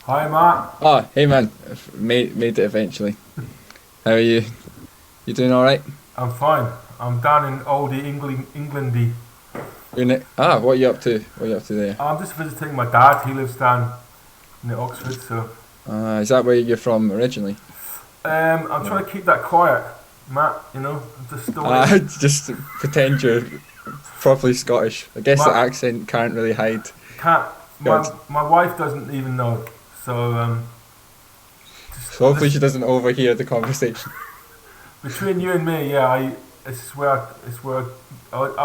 Hi, Matt. Oh, hey man, made it eventually. How are you? You doing all right? I'm fine. I'm down in oldie Englandy. What are you up to? What are you up to there? I'm just visiting my dad. He lives down near Oxford, so Is that where you're from originally? I'm No. trying to keep that quiet, Matt. I just don't want to. Just pretend you're properly Scottish. I guess the My accent can't really hide. cat, God. my wife doesn't even know. So just So hopefully this she doesn't overhear the conversation. between you and me, yeah. I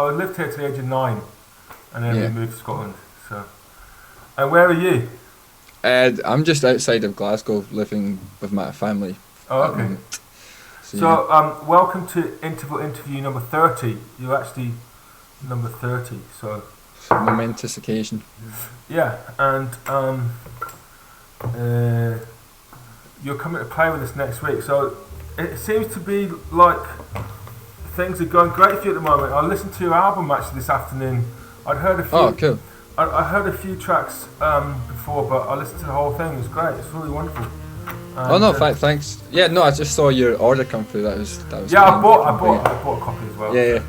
lived here to the age of 9, and then we Yeah. moved to Scotland. So, and where are you? I'm just outside of Glasgow, living with my family Oh, at the okay. moment. So yeah, So, welcome to interview number 30. You're actually number 30. So, it's a momentous occasion. yeah, and uh, you're coming to play with us next week. So, it seems to be like things are going great for you at the moment. I listened to your album actually this afternoon. I'd heard a Oh, few. cool. I heard a few tracks before, but I listened to the whole thing. It was great. It's really wonderful. Oh And no, thanks. Yeah, no, I just saw your order come through. That was yeah, kind. I can bring it. I bought a copy as well. Yeah,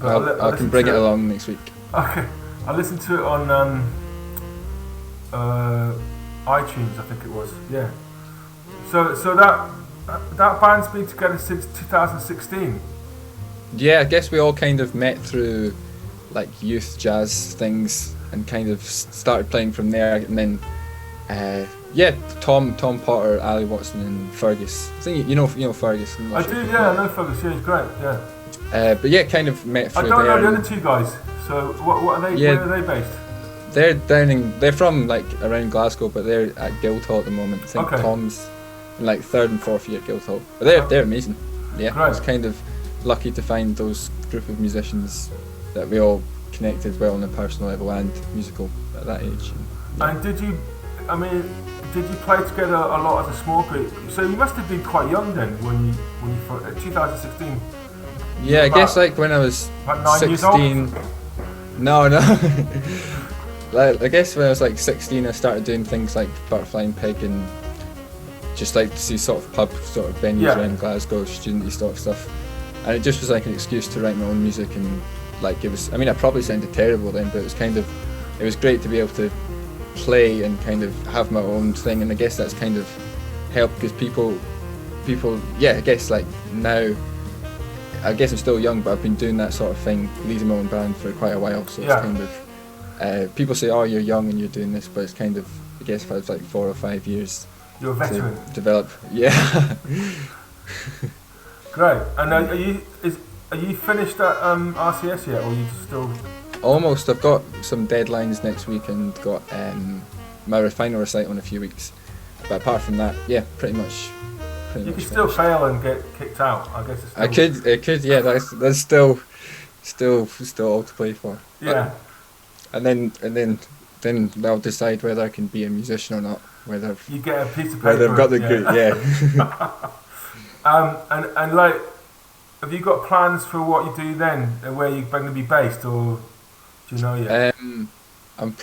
So, yeah. but I I can listened bring it to it. along next week. Okay, I listened to it on uh, iTunes, I think it was. Yeah. So that band's been together since 2016. Yeah, I guess we all kind of met through like youth jazz things and kind of started playing from there. And then, yeah, Tom Potter, Ali Watson, and Fergus. I think you know Fergus. I'm I not sure do, if you've yeah. I met. know Fergus. Yeah, he's great. Yeah. But yeah, kind of met I through don't know there. the And other two guys. So what are they? yeah, Where are they based? they're from like around Glasgow, but they're at Guildhall at the moment. I think Okay. Tom's in like third and fourth year at Guildhall, but Uh, they're amazing. Yeah, I Great. was kind of lucky to find those group of musicians that we all connected well on a personal level and musical at that age. And, yeah. And I mean, did you play together a lot as a small group? So you must have been quite young then when you 2016. Yeah, I guess About like when I was about 9 years old. 16. No, no. Like, I guess when I was like 16, I started doing things like Butterfly and Pig and just like to see sort of pub sort of venues Yeah. around Glasgow, studenty sort of stuff. And it just was like an excuse to write my own music and like it was. I mean, I probably sounded terrible then, but it was great to be able to play and kind of have my own thing. And I guess that's kind of helped because yeah, I guess like now. I guess I'm still young, but I've been doing that sort of thing, leading my own band for quite a while. So it's Yeah. kind of people say, "Oh, you're young and you're doing this," but it's kind of I guess if I was like 4 or 5 years You're a to veteran. develop. Yeah, Great. And are you finished at RCS yet, or are you still? almost. I've got some deadlines next week and got my final recital in a few weeks. But apart from that, yeah, pretty You much can still finished. fail and get kicked out. I guess it's still. Yeah. That's still all to play for. Yeah. And then they'll decide whether I can be a musician or not. You get a piece of paper. Whether I've got the yeah. group. Yeah. And like, have you got plans for what you do then, and where you're going to be based, or do you know yet? I'm.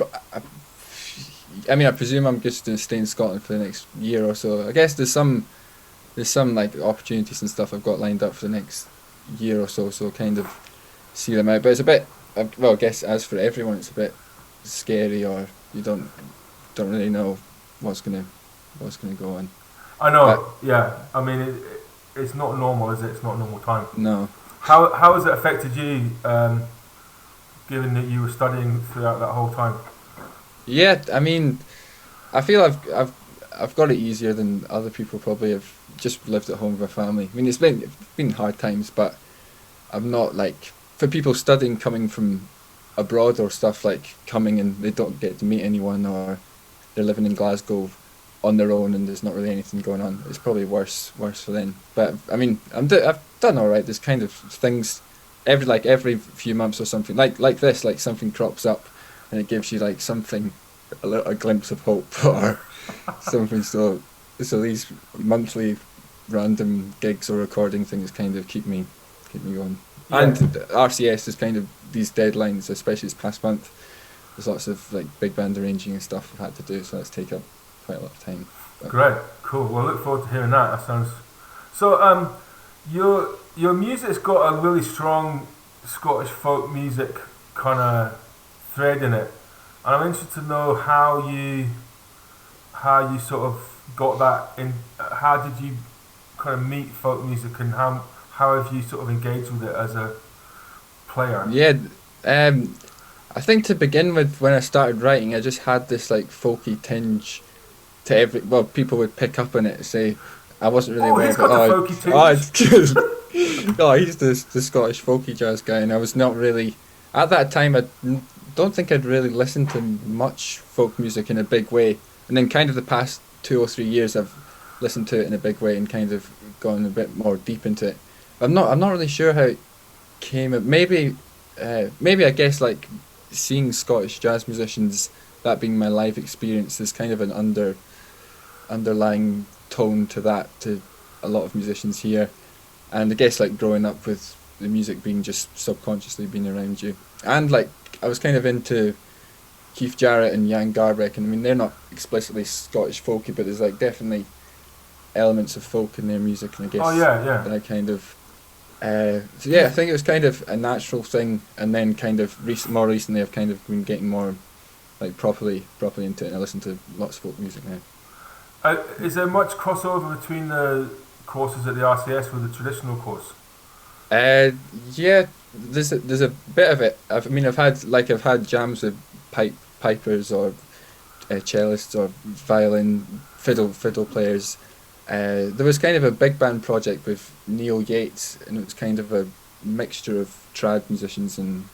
I mean, I presume I'm just going to stay in Scotland for the next year or so. I guess there's some like opportunities and stuff I've got lined up for the next year or so. So kind of see them out. But it's a bit. Well, I guess as for everyone, it's a bit scary, or you don't really know what's gonna go on. I But know. Yeah. I mean, it's not normal, is it? It's not a normal time. no. How has it affected you, given that you were studying throughout that whole time? Yeah, I mean, I feel I've got it easier than other people probably have just lived at home with a family. I mean, it's been hard times, but I'm not like for people studying coming from abroad or stuff like coming and they don't get to meet anyone or they're living in Glasgow on their own and there's not really anything going on. It's probably worse for them. But I mean, I've done all right. There's kind of things every few months or something like this, like something crops up and it gives you like something a glimpse of hope or something. So these monthly random gigs or recording things kind of keep me going. Yeah. And RCS is kind of these deadlines, especially this past month. There's lots of like big band arranging and stuff I've had to do, so that's take up quite a lot of time. But Great, cool. Well, I look forward to hearing that. That sounds so. Your music's got a really strong Scottish folk music kind of thread in it, and I'm interested to know how you sort of got that in. How did you kind of meet folk music, and how have you sort of engaged with it as a player? yeah, I think to begin with, when I started writing, I just had this like folky tinge to every. Well, people would pick up on it and say I wasn't really aware. He's got the folky tinge. It's oh, he's the Scottish folky jazz guy, and I was not really at that time. Don't think I'd really listened to much folk music in a big way, and then kind of the past 2 or 3 years, I've listened to it in a big way and kind of gone a bit more deep into it. I'm not really sure how it came. Maybe I guess like seeing Scottish jazz musicians, that being my live experience, is kind of an underlying tone to that, to a lot of musicians here. And I guess like growing up with the music being just subconsciously being around you. And like I was kind of into Keith Jarrett and Jan Garbeck, and I mean they're not explicitly Scottish folky, but there's like definitely elements of folk in their music, and I guess that I kind of so yeah, I think it was kind of a natural thing, and then kind of more recently I've kind of been getting more like properly into it, and I listen to lots of folk music now. Is there much crossover between the courses at the RCS with the traditional course? Yeah, there's a bit of it. I've had jams with pipers or cellists or violin fiddle players. There was kind of a big band project with Neil Yates, and it was kind of a mixture of trad musicians and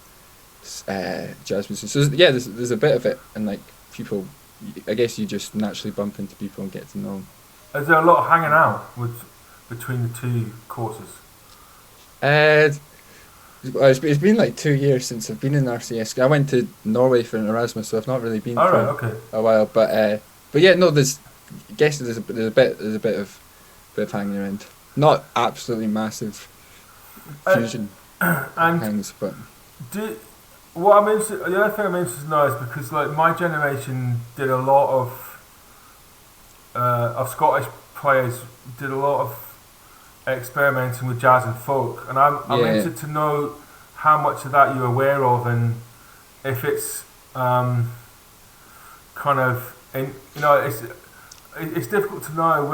jazz musicians. So yeah, there's a bit of it, and like people, I guess you just naturally bump into people and get to know them. Is there a lot of hanging out between the two courses? It's been like 2 years since I've been in RCS. I went to Norway for an Erasmus, so I've not really been for a while. But yeah, no, there's a bit of hanging around. Not absolutely massive fusion hangs, but the other thing I'm interested to know is because like my generation did a lot of Scottish players did a lot of experimenting with jazz and folk, and I'm interested to know how much of that you're aware of, and if it's kind of it's difficult to know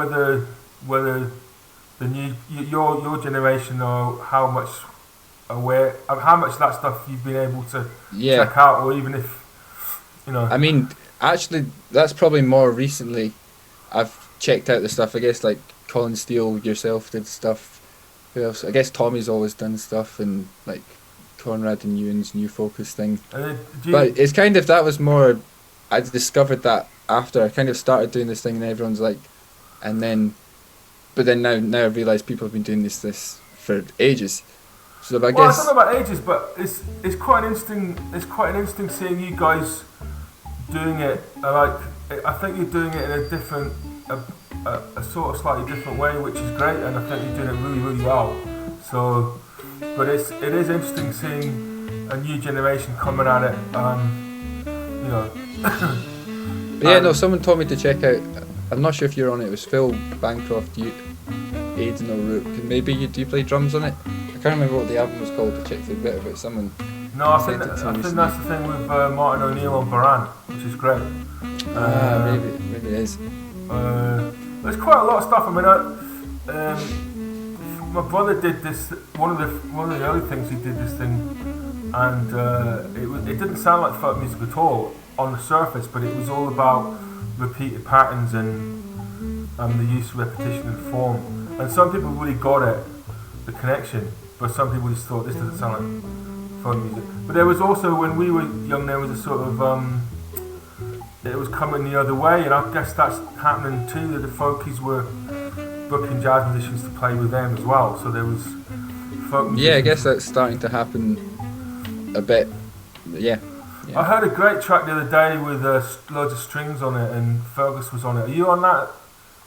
whether the new your generation or how much of that stuff you've been able to check out, or even if I mean, actually, that's probably more recently. I've checked out the stuff. I guess like Colin Steele, yourself did stuff. Who else? I guess Tommy's always done stuff, and like Conrad and Ewan's New Focus thing. But it's kind of, that was more, I discovered that after I kind of started doing this thing, and everyone's like, but then now I realise people have been doing this for ages. So I guess I don't know about ages, but it's quite interesting seeing you guys doing it. I think you're doing it in a different, a sort of slightly different way, which is great, and I think you're doing it really, really well. So, but it is interesting seeing a new generation coming at it. Yeah, no, someone told me to check out. I'm not sure if you're on it. It was Phil Bancroft, Aidan O'Rourke. Maybe do you play drums on it? I can't remember what the album was called. To check through a bit of it. Someone. No, I think that's the thing with Martin O'Neill on Baran, which is great. Maybe it is. There's quite a lot of stuff. I mean, my brother did this. One of the early things he did this thing, and it didn't sound like folk music at all on the surface, but it was all about repeated patterns and the use of repetition and form. And some people really got it, the connection, but some people just thought this doesn't sound like folk music. But there was also, when we were young, there was a sort of it was coming the other way, and I guess that's happening too, that the folkies were booking jazz musicians to play with them as well. So there was folk musicians. Yeah, I guess that's starting to happen a bit. Yeah. I heard a great track the other day with loads of strings on it, and Fergus was on it. Are you on that?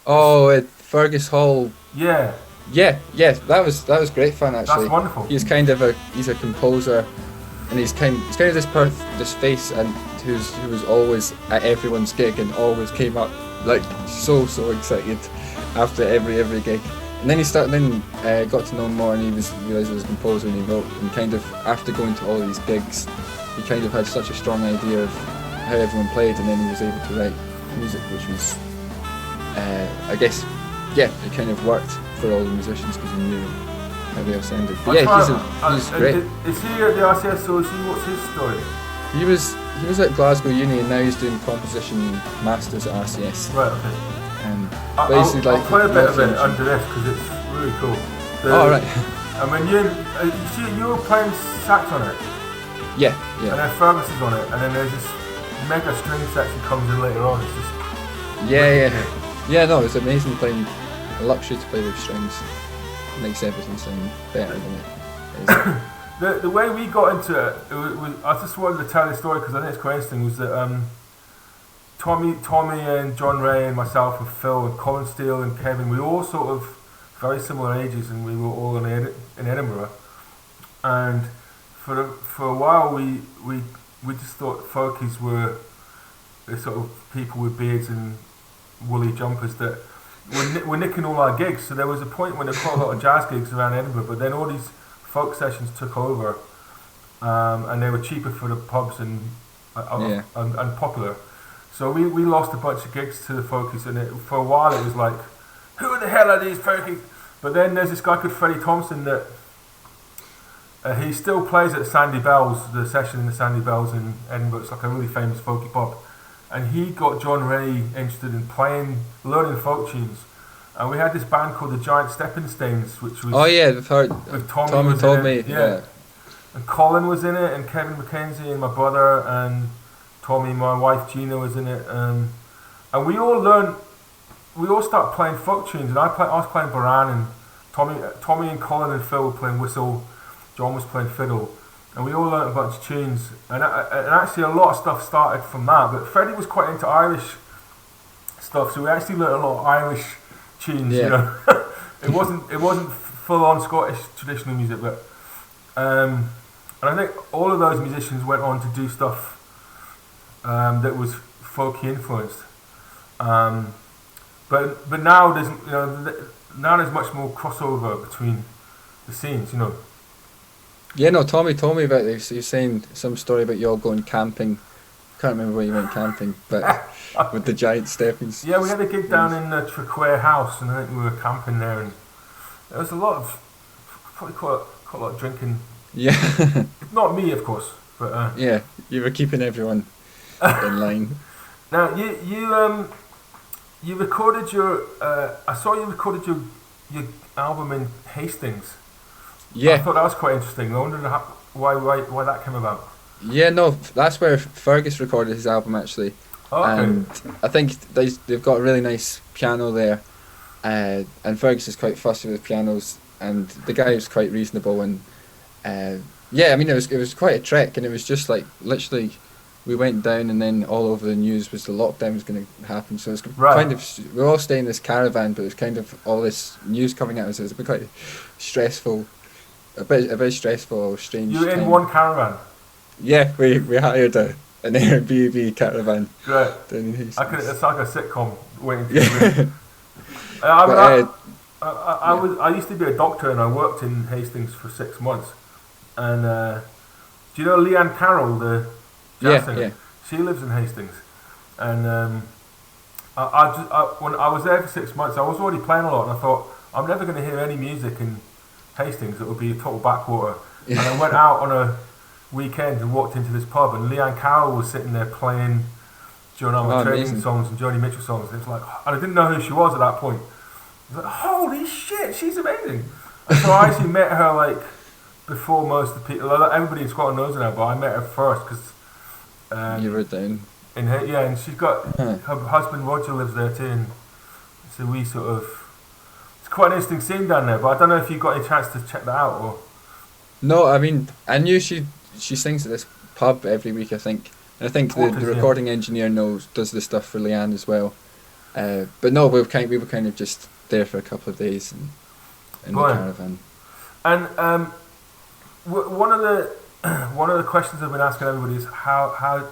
Oh, at Fergus Hall. Yeah. Yeah, that was great fun actually. That's wonderful. He's a composer, and he's kind of this face, and who was always at everyone's gig and always came up like so excited after every gig. And then got to know him more, and he realised he was a composer, and he wrote. And kind of after going to all these gigs, he kind of had such a strong idea of how everyone played, and then he was able to write music, which was, I guess, yeah, it kind of worked for all the musicians because he knew how they all sounded. But yeah, he's great. Is he at the RCS, or what's his story? He was at Glasgow Uni, and now he's doing composition masters at RCS. Right. Okay. Basically, I'll play a bit of it under this because it's really cool. Right. I mean, you were playing sax on it. Yeah. And then Fergus is on it, and then there's this mega string section comes in later on. It's just yeah. No, it's amazing playing. A luxury to play with strings. It makes everything sound better than it is. The way we got into it, I just wanted to tell this story because I think it's quite interesting. Was that Tommy and John Ray and myself and Phil and Colin Steele and Kevin, we were all sort of very similar ages, and we were all in Edinburgh. And for a while, we just thought folkies were the sort of people with beards and woolly jumpers that were nicking all our gigs. So there was a point when there were quite a lot of jazz gigs around Edinburgh, but then all these folk sessions took over, and they were cheaper for the pubs and popular. So we lost a bunch of gigs to the folkies, and for a while it was like, who the hell are these folkies? But then there's this guy called Freddie Thompson that he still plays at Sandy Bells, the session in the Sandy Bells in Edinburgh. It's like a really famous folky pub. And he got John Ray interested in learning folk tunes. And we had this band called the Giant Stepping Stones, which was... Oh yeah, I've heard. With Tommy told me. Yeah. And Colin was in it, and Kevin McKenzie, and my brother, and Tommy, my wife Gina was in it. And we all started playing folk tunes. And I was playing Baran, and Tommy and Colin and Phil were playing whistle. John was playing fiddle. And we all learnt a bunch of tunes, and actually a lot of stuff started from that. But Freddie was quite into Irish stuff, so we actually learnt a lot of Irish tunes. Yeah. You know, it wasn't full on Scottish traditional music, but and I think all of those musicians went on to do stuff that was folky influenced. But now there's much more crossover between the scenes. You know. Yeah, no, Tommy told me about this. He was saying some story about you all going camping. Can't remember where you went camping, but with the giant stepping stones. Yeah, we had a gig down in the Traquair House, and I think we were camping there, and there was probably quite a lot of drinking. Yeah. Not me, of course, but... yeah, you were keeping everyone in line. Now, you recorded your... I saw you recorded your album in Hastings. Yeah. I thought that was quite interesting. I wondered why that came about. Yeah, no, that's where Fergus recorded his album actually. Oh, okay. And I think they've got a really nice piano there, and Fergus is quite fussy with pianos, and the guy was quite reasonable, and yeah, I mean it was quite a trek, and it was just like literally we went down, and then all over the news was the lockdown was going to happen, so it was kind of, we were all staying in this caravan, but it was kind of all this news coming at us. It was a bit quite stressful. A bit stressful or strange. You were in one caravan? Yeah, we hired an Airbnb caravan. Great. It's like a sitcom waiting for you. I used to be a doctor, and I worked in Hastings for 6 months. And do you know Leanne Carroll, the jazz singer? Yeah. She lives in Hastings. And when I was there for 6 months, I was already playing a lot, and I thought, I'm never going to hear any music in Hastings. It would be a total backwater. And I went out on a weekend and walked into this pub, and Leanne Carroll was sitting there playing Joan Armatrading songs and Joni Mitchell songs. And it was like, and I didn't know who she was at that point. I was like, holy shit, she's amazing. And so I actually met her like before most of the people. Everybody in Scotland knows her now, but I met her first because you were down. And she's got her husband Roger lives there too, and so we sort of. It's quite an interesting scene down there, but I don't know if you got any chance to check that out or. No, I mean I knew she sings at this pub every week, I think. And I think the recording engineer does the stuff for Leanne as well. But no, we were kind of just there for a couple of days in the caravan. And one of the questions I've been asking everybody is how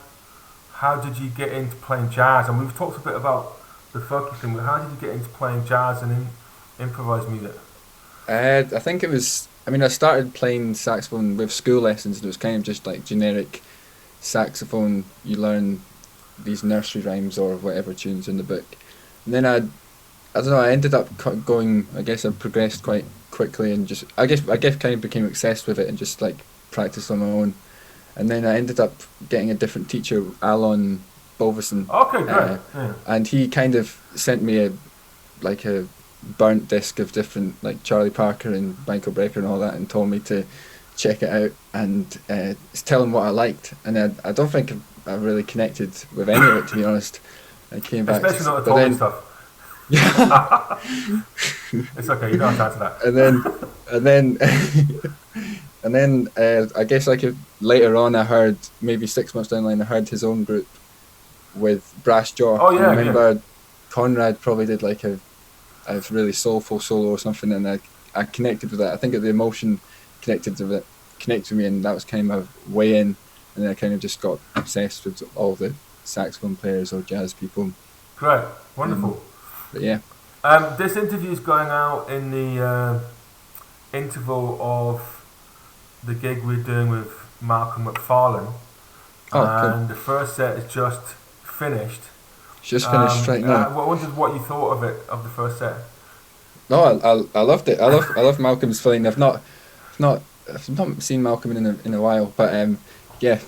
did you get into playing jazz? And we've talked a bit about the folky thing. But how did you get into playing jazz and improvised music? I think it was. I mean, I started playing saxophone with school lessons, and it was kind of just like generic saxophone. You learn these nursery rhymes or whatever tunes in the book, and then I don't know. I ended up going. I guess I progressed quite quickly, and just I guess kind of became obsessed with it, and just like practiced on my own. And then I ended up getting a different teacher, Alon Bolverson. Okay, great. Yeah. And he kind of sent me a burnt disc of different, like Charlie Parker and Michael Brecker and all that, and told me to check it out and tell him what I liked. And I don't think I really connected with any of it, to be honest. I came back, especially not the Tolkien stuff. Yeah. It's okay, you don't have to answer that. And then I guess later on I heard, maybe 6 months down the line, I heard his own group with Brass Jaw. Oh yeah, I remember Conrad probably did like a really soulful solo or something, and I connected with that. I think the emotion connected with me, and that was kind of my way in. And then I kind of just got obsessed with all the saxophone players or jazz people. Great, wonderful. But yeah. This interview is going out in the interval of the gig we're doing with Malcolm McFarlane. And the first set is just finished. Just finished right now. I wondered what you thought of the first set. No, I loved it. I love Malcolm's playing. I've not seen Malcolm in a while, but yeah,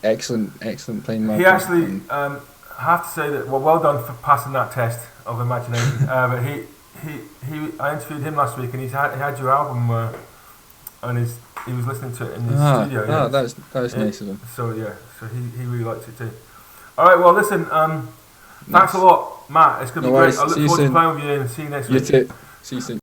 excellent playing Malcolm. He actually I have to say that well done for passing that test of imagination. But I interviewed him last week, and he had your album and he was listening to it in his studio. Yeah. That was nice of him. So yeah, he really liked it too. All right, well listen, thanks a lot, Matt. It's going to be great. I look forward to playing with you and see you next week. You too. See you soon.